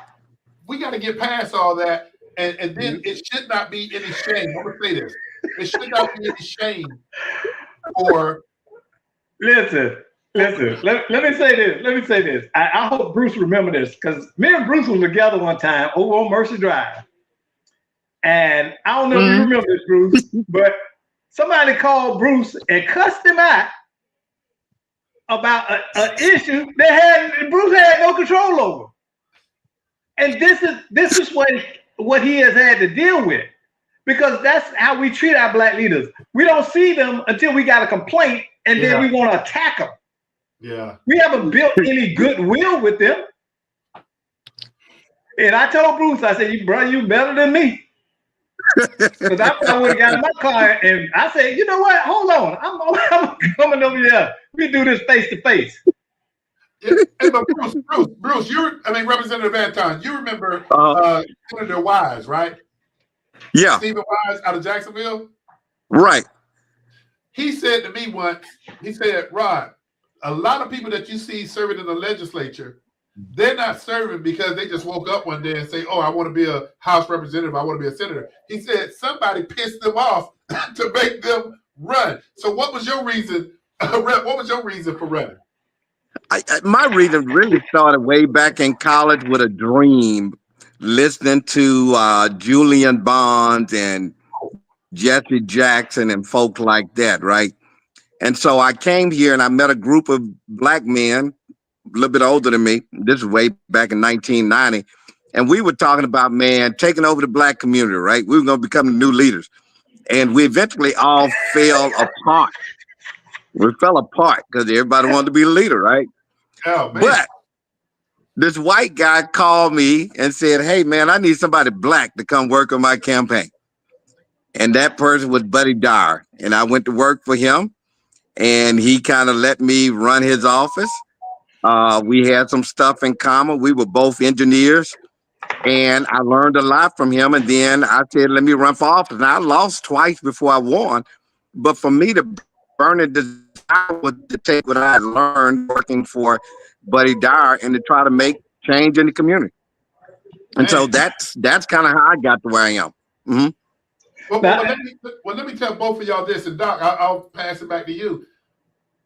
[SPEAKER 2] We got to get past all that. And then it should not be any shame. I'm going to say this. It should not be any shame for.
[SPEAKER 3] Listen. Let me say this. I hope Bruce remember this, because me and Bruce were together one time over on Mercy Drive. And I don't know if you remember this, Bruce, but somebody called Bruce and cussed him out about an issue that Bruce had no control over. And this is what he has had to deal with, because that's how we treat our black leaders. We don't see them until we got a complaint, and then we want to attack them.
[SPEAKER 2] Yeah.
[SPEAKER 3] We haven't built any goodwill with them. And I told Bruce, I said, "Bro, you better than me." Because I would have got in my car and I said, "You know what? Hold on. I'm coming over here. We do this face to face."
[SPEAKER 2] Hey, but Bruce, Representative Anton, you remember Senator Wise, right?
[SPEAKER 4] Yeah.
[SPEAKER 2] Stephen Wise out of Jacksonville?
[SPEAKER 4] Right.
[SPEAKER 2] He said to me once, he said, "Rod, a lot of people that you see serving in the legislature, they're not serving because they just woke up one day and say, oh, I want to be a House representative, I want to be a senator." He said somebody pissed them off to make them run. So what was your reason, Rep? What was your reason for running?
[SPEAKER 4] My reason really started way back in college with a dream, listening to Julian Bonds and Jesse Jackson and folk like that, right? And so I came here and I met a group of black men, a little bit older than me. This is way back in 1990. And we were talking about, man, taking over the black community, right? We were going to become the new leaders. And we eventually all fell apart. We fell apart because everybody wanted to be a leader, right?
[SPEAKER 2] Oh, man.
[SPEAKER 4] But this white guy called me and said, "Hey, man, I need somebody black to come work on my campaign." And that person was Buddy Dyer. And I went to work for him. And he kind of let me run his office. We had some stuff in common. We were both engineers. And I learned a lot from him. And then I said, let me run for office. And I lost twice before I won. But for me, the burning desire was to take what I had learned working for Buddy Dyer and to try to make change in the community. And so that's kind of how I got to where I am. Mm-hmm.
[SPEAKER 2] Well, let me tell both of y'all this, and Doc, I'll pass it back to you.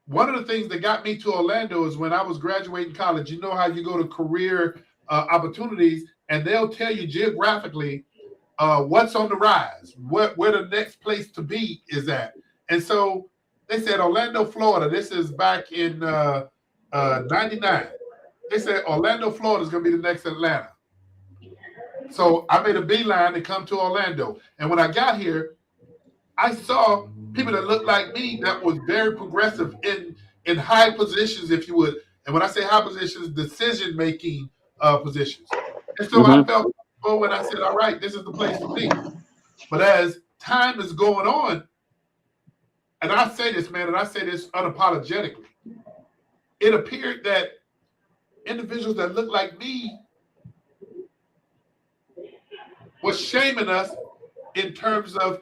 [SPEAKER 2] One of the things that got me to Orlando is when I was graduating college. You know how you go to career opportunities, and they'll tell you geographically what's on the rise, where the next place to be is at. And so they said Orlando, Florida. This is back in '99. They said Orlando, Florida is going to be the next Atlanta. So I made a beeline to come to Orlando. And when I got here, I saw people that looked like me that was very progressive in high positions, if you would. And when I say high positions, decision-making positions. And so I felt forward and I said, all right, this is the place to be. But as time is going on, and I say this, man, and I say this unapologetically, it appeared that individuals that looked like me was shaming us in terms of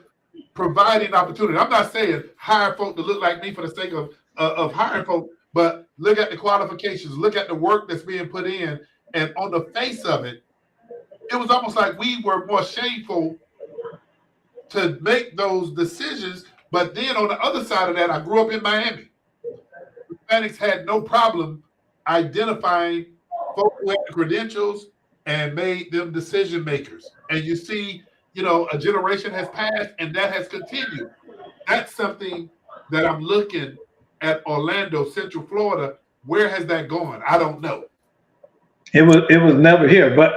[SPEAKER 2] providing opportunity. I'm not saying hire folk to look like me for the sake of hiring folk, but look at the qualifications, look at the work that's being put in, and on the face of it, it was almost like we were more shameful to make those decisions. But then on the other side of that, I grew up in Miami. Hispanics had no problem identifying folks who had the credentials and made them decision makers. And you see, a generation has passed and that has continued. That's something that I'm looking at Orlando, Central Florida. Where has that gone? I don't know.
[SPEAKER 3] It was never here. But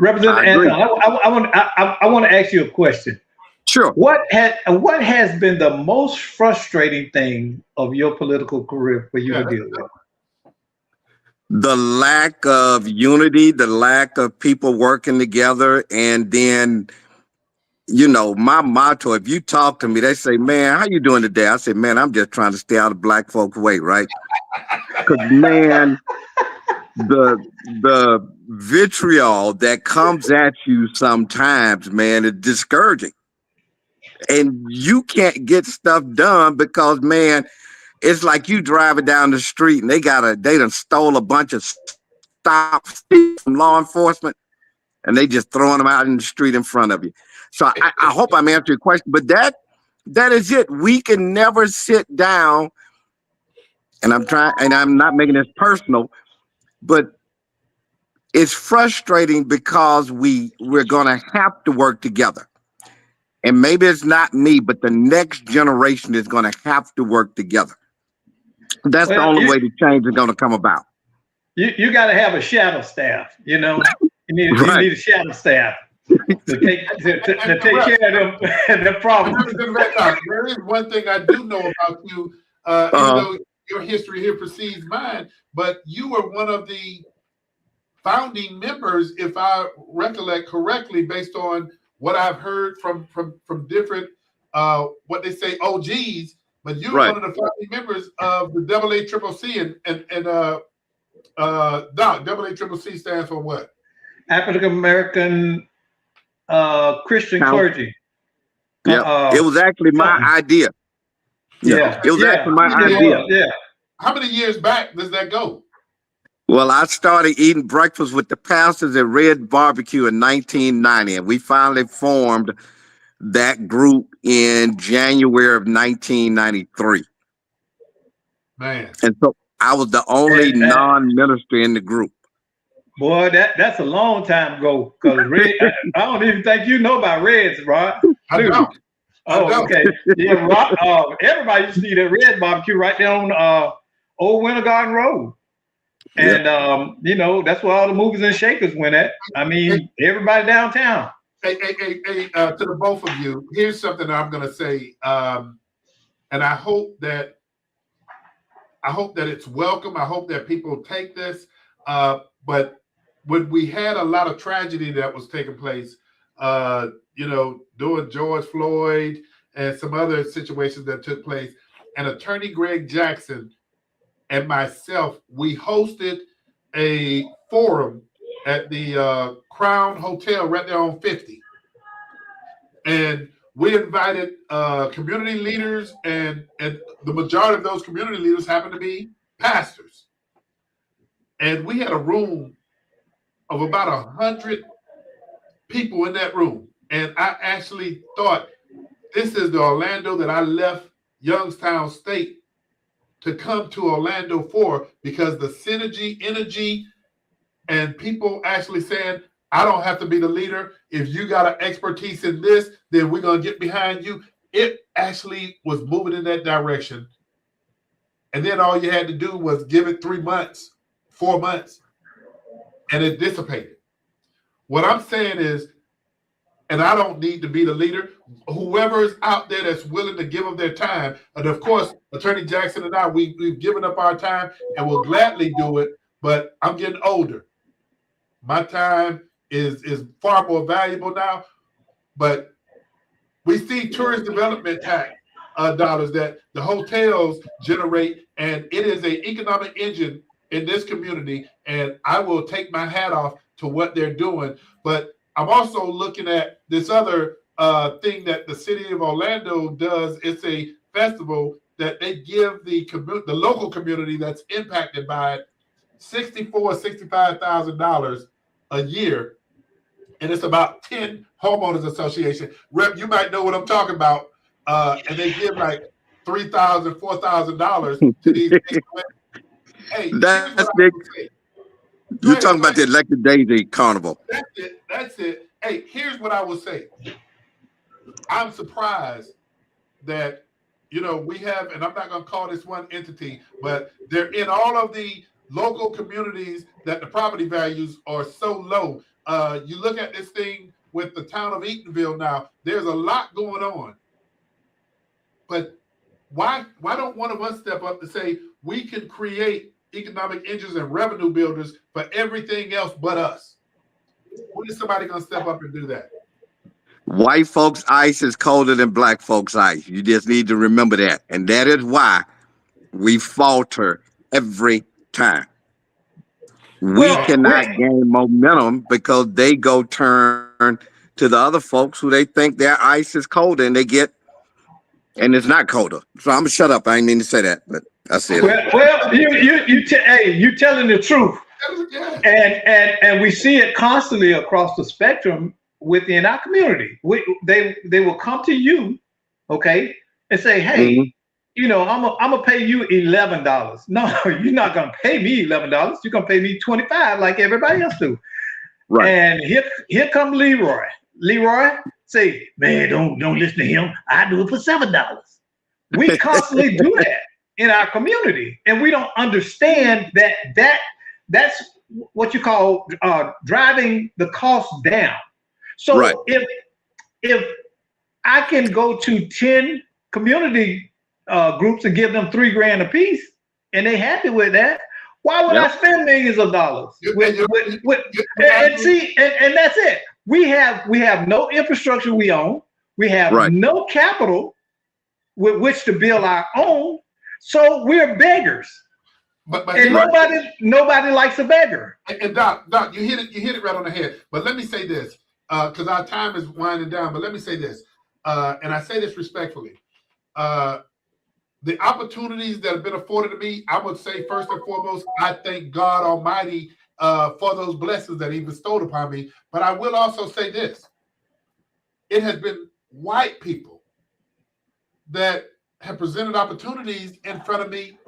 [SPEAKER 3] Representative Anton, I want to ask you a question.
[SPEAKER 4] Sure.
[SPEAKER 3] What has been the most frustrating thing of your political career for you to deal with?
[SPEAKER 4] The lack of unity, the lack of people working together. And then, my motto, if you talk to me, they say, man, how you doing today? I say, man, I'm just trying to stay out of black folks' way, right? Because, man, the vitriol that comes at you sometimes, man, is discouraging. And you can't get stuff done because, man, it's like you driving down the street and they done stole a bunch of stops from law enforcement and they just throwing them out in the street in front of you. So I hope I'm answering your question, but that is it. We can never sit down, and I'm not making this personal, but it's frustrating because we're gonna have to work together. And maybe it's not me, but the next generation is gonna have to work together. That's the only way the change is going to come about.
[SPEAKER 3] You got to have a shadow staff, You need a shadow staff to take care of them problems.
[SPEAKER 2] There is one thing I do know about you, even though your history here precedes mine, but you were one of the founding members, if I recollect correctly, based on what I've heard from different, what they say, OGs. But you're one of the founding members of the AACCC, and Doc, AACCC stands for what?
[SPEAKER 3] African American Christian Clergy.
[SPEAKER 4] Yeah, it was actually my idea.
[SPEAKER 3] Yeah,
[SPEAKER 4] it was actually my idea.
[SPEAKER 3] Yeah.
[SPEAKER 2] How many years back does that go?
[SPEAKER 4] Well, I started eating breakfast with the pastors at Red Barbecue in 1990, and we finally formed that group in January of 1993.
[SPEAKER 2] Man.
[SPEAKER 4] And so I was the only non-minister in the group.
[SPEAKER 3] Boy, that's a long time ago. Because I don't even think you know about Reds, Rod.
[SPEAKER 2] I don't.
[SPEAKER 3] Oh, okay. Yeah, Rod, everybody used to eat at Red Barbecue right there on Old Winter Garden Road. And, that's where all the movers and shakers went at. I mean, everybody downtown.
[SPEAKER 2] Hey, to the both of you, here's something I'm going to say, and I hope that it's welcome. I hope that people take this. But when we had a lot of tragedy that was taking place, during George Floyd and some other situations that took place, and Attorney Greg Jackson and myself, we hosted a forum at the Crown Hotel right there on 50. And we invited community leaders, and the majority of those community leaders happened to be pastors. And we had a room of about 100 people in that room. And I actually thought, this is the Orlando that I left Youngstown State to come to Orlando for, because the synergy, energy, and people actually saying, I don't have to be the leader. If you got an expertise in this, then we're going to get behind you. It actually was moving in that direction. And then all you had to do was give it 3 months, 4 months, and it dissipated. What I'm saying is, and I don't need to be the leader, whoever is out there that's willing to give up their time, and of course, Attorney Jackson and I, we've given up our time and we'll gladly do it, but I'm getting older. My time is far more valuable now, but we see tourist development tax dollars that the hotels generate, and it is an economic engine in this community, and I will take my hat off to what they're doing. But I'm also looking at this other thing that the city of Orlando does. It's a festival that they give the local community that's impacted by it $65,000 a year, and it's about 10 homeowners association. Rep, you might know what I'm talking about. And they give like $3,000, $4,000 to these people. Hey,
[SPEAKER 4] that's big. You're talking about the Electric Daisy Carnival.
[SPEAKER 2] That's it. That's it. Hey, here's what I will say. I'm surprised that, you know, we have, and I'm not going to call this one entity, but they're in all of the local communities that the property values are so low. You look at this thing with the town of Eatonville now, there's a lot going on. But why don't one of us step up to say we can create economic engines and revenue builders for everything else but us? When is somebody going to step up and do that?
[SPEAKER 4] White folks' ice is colder than black folks' ice. You just need to remember that. And that is why we falter every time. We cannot gain momentum because they go turn to the other folks who they think their ice is colder and they get, and it's not colder. So I'm gonna shut up. I didn't mean to say that, but I said it.
[SPEAKER 3] Well, you telling the truth. And we see it constantly across the spectrum within our community. They will come to you, okay, and say, hey, you know, I'm gonna pay you $11. No, you're not gonna pay me $11. You're gonna pay me $25 like everybody else do. Right. And here come Leroy. Leroy say, man, don't listen to him. I do it for $7. We constantly do that in our community, and we don't understand that's what you call driving the cost down. So if I can go to 10 community groups and give them $3,000 a piece, and they happy with that, why would I spend millions of dollars? And that's it. We have no infrastructure we own. We have no capital with which to build our own. So we're beggars. And nobody likes a beggar.
[SPEAKER 2] And Doc, you hit it right on the head. But let me say this, because our time is winding down. But let me say this, and I say this respectfully. The opportunities that have been afforded to me, I would say first and foremost, I thank God Almighty for those blessings that He bestowed upon me. But I will also say this: it has been white people that have presented opportunities in front of me,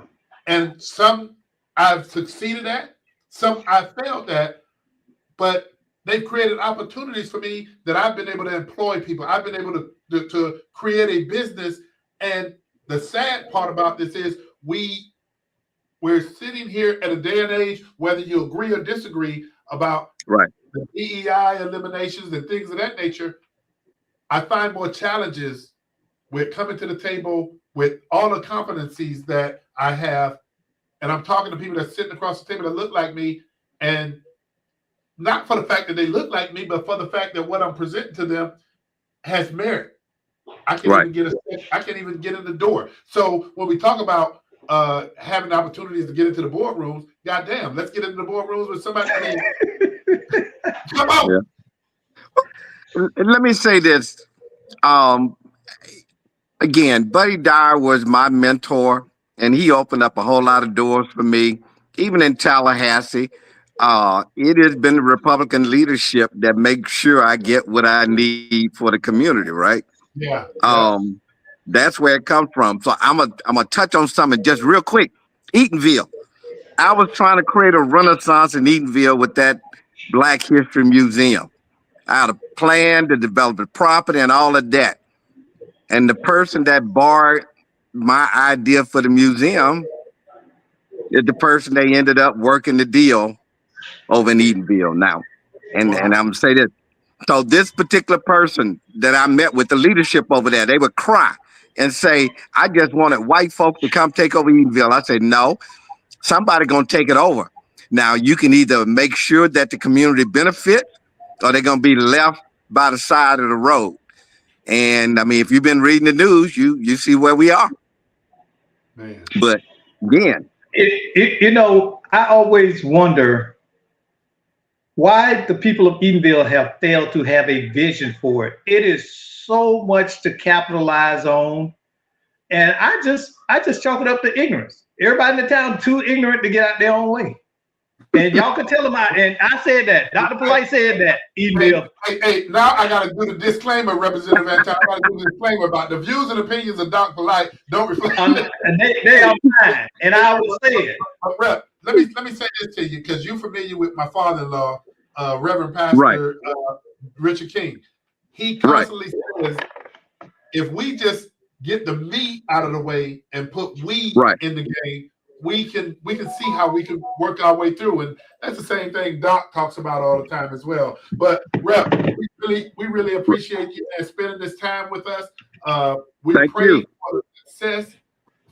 [SPEAKER 2] and some I've succeeded at, some I've failed at, but they've created opportunities for me that I've been able to employ people. I've been able to create a business. And the sad part about this is we're sitting here at a day and age, whether you agree or disagree about the DEI eliminations and things of that nature, I find more challenges with coming to the table with all the competencies that I have. And I'm talking to people that's sitting across the table that look like me, and not for the fact that they look like me, but for the fact that what I'm presenting to them has merit. I can't even get in the door. So when we talk about having opportunities to get into the boardrooms, goddamn, let's get into the boardrooms with somebody. I mean, come on.
[SPEAKER 4] Yeah. Let me say this. Again, Buddy Dyer was my mentor, and he opened up a whole lot of doors for me, even in Tallahassee. It has been the Republican leadership that makes sure I get what I need for the community, right?
[SPEAKER 2] Yeah.
[SPEAKER 4] That's where it comes from. So I'm gonna touch on something just real quick. Eatonville. I was trying to create a renaissance in Eatonville with that Black History Museum. I had a plan to develop the property and all of that. And the person that borrowed my idea for the museum is the person they ended up working the deal over in Eatonville now. And I'm gonna say this. So this particular person that I met with the leadership over there, they would cry and say, I just wanted white folks to come take over Eatonville. I said, no, somebody gonna take it over. Now you can either make sure that the community benefits, or they're gonna be left by the side of the road. And I mean, if you've been reading the news, you see where we are.
[SPEAKER 2] Man.
[SPEAKER 4] But again,
[SPEAKER 3] you know, I always wonder why the people of Edenville have failed to have a vision for it. It is so much to capitalize on. And I just chalk it up to ignorance. Everybody in the town too ignorant to get out their own way. And y'all can tell them and I said that. Dr. Polite said that. Edenville.
[SPEAKER 2] Hey, now I gotta do the disclaimer, Representative Anton. I gotta do the disclaimer about the views and opinions of Dr. Polite don't reflect.
[SPEAKER 3] And they are mine. And I will say it.
[SPEAKER 2] Rep, let me say this to you, because you're familiar with my father-in-law, Reverend Pastor Richard King. He constantly says, if we just get the meat out of the way and put we in the game, we can see how we can work our way through. And that's the same thing Doc talks about all the time as well. But Rep, we really appreciate you and spending this time with us. We pray for success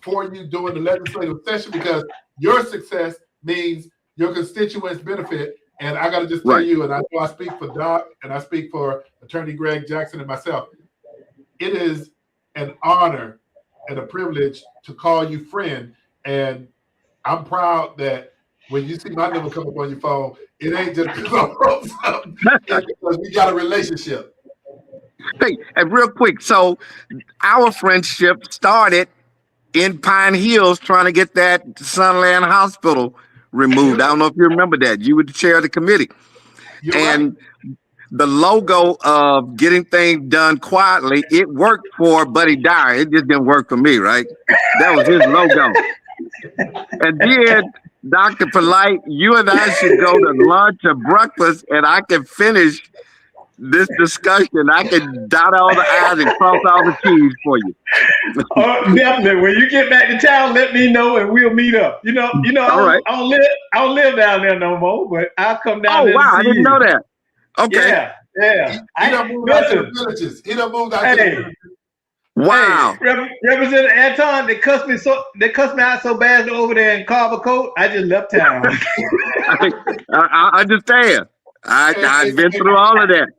[SPEAKER 2] for you during the legislative session, because your success means your constituents benefit. And I got to just tell you, and I know I speak for Doc and I speak for Attorney Greg Jackson and myself, it is an honor and a privilege to call you friend. And I'm proud that when you see my number come up on your phone, it ain't just because I wrote something, it's because we got a relationship.
[SPEAKER 4] Hey, and real quick, so our friendship started in Pine Hills trying to get that Sunland Hospital removed. I don't know if you remember that. You were the chair of the committee. And the logo of getting things done quietly, it worked for Buddy Dyer. It just didn't work for me, right? That was his logo. And then, Dr. Polite, you and I should go to lunch or breakfast, and I can finish this discussion. I can dot all the I's and cross all the T's for you.
[SPEAKER 3] Definitely. When you get back to town, let me know and we'll meet up. You know. I don't live down there no more, but I'll come down there. Oh wow,
[SPEAKER 4] I didn't know that. Okay.
[SPEAKER 3] Yeah.
[SPEAKER 2] He done moved out to the villages. He done moved out to the villages.
[SPEAKER 4] Wow.
[SPEAKER 3] Hey, Representative Anton, they cussed me out so bad over there in Carver Court, I just left town.
[SPEAKER 4] I understand. I've been through all of that.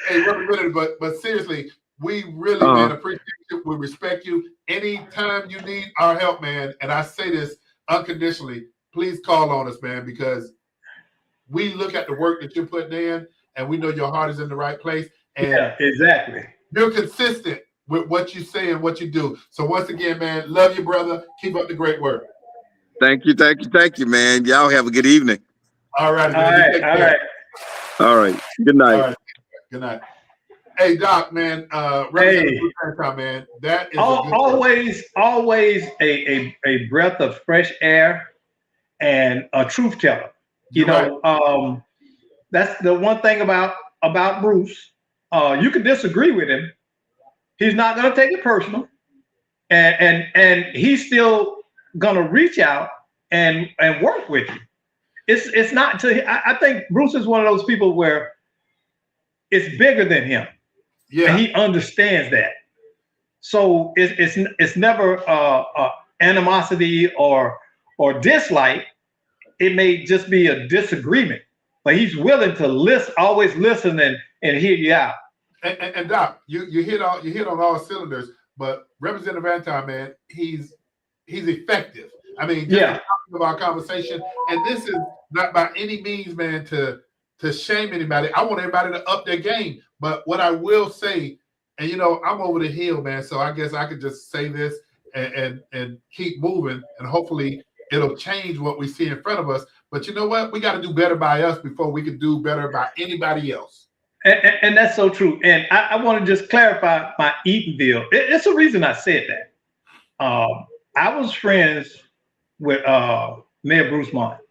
[SPEAKER 2] Hey, Representative, but seriously, we really man appreciate you. We respect you. Anytime you need our help, man, and I say this unconditionally, please call on us, man, because we look at the work that you're putting in, and we know your heart is in the right place. And
[SPEAKER 3] yeah, exactly.
[SPEAKER 2] You're consistent with what you say and what you do. So once again, man, love you, brother. Keep up the great work.
[SPEAKER 4] Thank you, man. Y'all have a good evening.
[SPEAKER 2] All right.
[SPEAKER 4] All right. Good night.
[SPEAKER 2] All right. Good night. Hey, Doc, man. Man, that is
[SPEAKER 3] always a breath of fresh air and a truth teller. You know, that's the one thing about Bruce. You can disagree with him. He's not going to take it personal, and he's still going to reach out and work with you. It's not to. I think Bruce is one of those people where it's bigger than him. Yeah, and he understands that. So it's never animosity or dislike. It may just be a disagreement, but he's willing to always listen and hear you out.
[SPEAKER 2] And Doc, you hit on all cylinders, but Representative Anton, man, he's effective. I mean, talking about conversation, and this is not by any means, man, to shame anybody. I want everybody to up their game. But what I will say, and you know, I'm over the hill, man, so I guess I could just say this and keep moving, and hopefully it'll change what we see in front of us. But you know what? We got to do better by us before we can do better by anybody else.
[SPEAKER 3] And that's so true. And I want to just clarify my Edenville. It's the reason I said that. I was friends with Mayor Bruce Martin,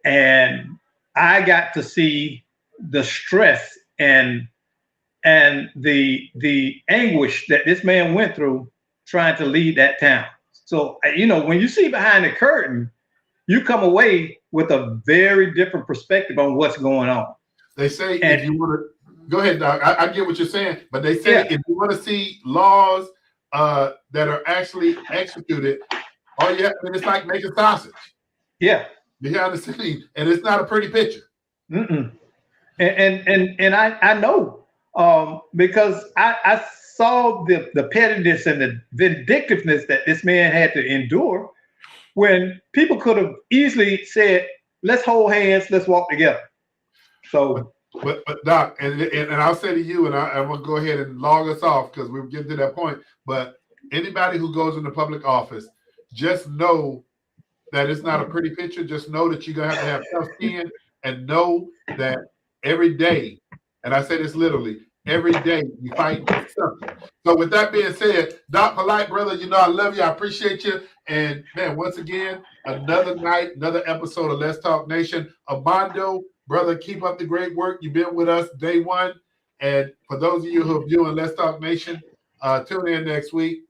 [SPEAKER 3] and I got to see the stress and the anguish that this man went through trying to lead that town. So, you know, when you see behind the curtain, you come away with a very different perspective on what's going on.
[SPEAKER 2] They say if you want to go ahead, Doc. I get what you're saying, but they say if you want to see laws that are actually executed, all you have to do is like making sausage.
[SPEAKER 3] Yeah,
[SPEAKER 2] behind the scene, and it's not a pretty picture.
[SPEAKER 3] And I know because I saw the pettiness and the vindictiveness that this man had to endure when people could have easily said, let's hold hands, let's walk together. So,
[SPEAKER 2] but Doc, and I'll say to you, and I'm gonna go ahead and log us off because we're getting to that point. But anybody who goes into public office, just know that it's not a pretty picture. Just know that you're gonna have tough skin, and know that every day, and I say this literally, every day you fight something. So with that being said, Doc Polite, brother, you know I love you. I appreciate you. And man, once again, another night, another episode of Let's Talk Nation. Armando, brother, keep up the great work. You've been with us day one. And for those of you who are viewing Let's Talk Nation, tune in next week.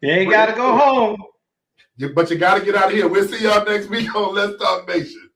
[SPEAKER 3] you ain't got to go home.
[SPEAKER 2] But you got to get out of here. We'll see y'all next week on Let's Talk Nation.